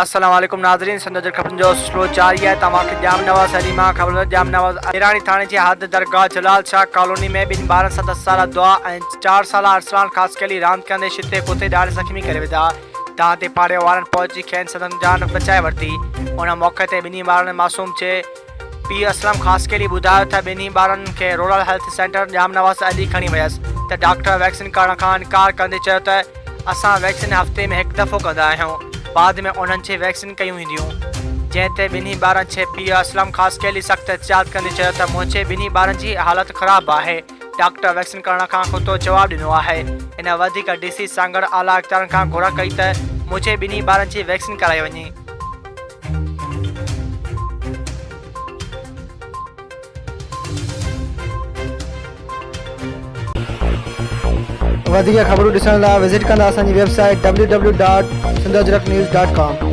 अस्सलाम वालेकुम नाज़रीन, संदर खबरनि जो सिलसिलो जारी है। तव्हांखे जाम नवाज़ हलीमा ख़बर जाम नवाज़ ईरानी थाने जी हद दरगाह जलाल शाह कॉलोनी में ॿिनि ॿारनि 7 साल दुआ ऐं 4 साल अरसलान ख़ासकली रांदि कंदे शिते कुते ॾाढे ज़ख़्मी करे विधा। तां ते पाड़े वारनि पहुची खेनि सदन जान बचाए वरिती। उन मौक़े ते ॿिन्ही ॿारनि मासूम जे पीउ असलम ख़ासकली ॿुधायो त ॿिन्ही ॿारनि खे रूरल हेल्थ सेंटर जाम नवाज़ अली खणी वियसि त डॉक्टर वैक्सीन करण खां इनकार कंदे चयो त असां वैक्सीन हफ़्ते में हिकु दफ़ो कंदा आहियूं, बाद में उन्हनि जे वैक्सीन कयूं वेंदियूं। जंहिं ते ॿिन्ही ॿारनि जे पीउ असलम ख़ासकली सख़्तु एहतियात कंदे चयो त मुंहिंजे ॿिन्ही ॿारनि जी हालत ख़राबु आहे। डॉक्टर वैक्सीन करण खां खुदो जवाबु ॾिनो आहे। इन वधीक डीसी सांगड़ आला इख़्तियारनि खां घुर कई त मुंहिंजे ॿिन्ही ॿारनि जी वैक्सीन कराई वञे। वधीक ख़बरूं ॾिसण लाइ विज़िट कंदा असांजी वेबसाइट www.sindhajratnews.com।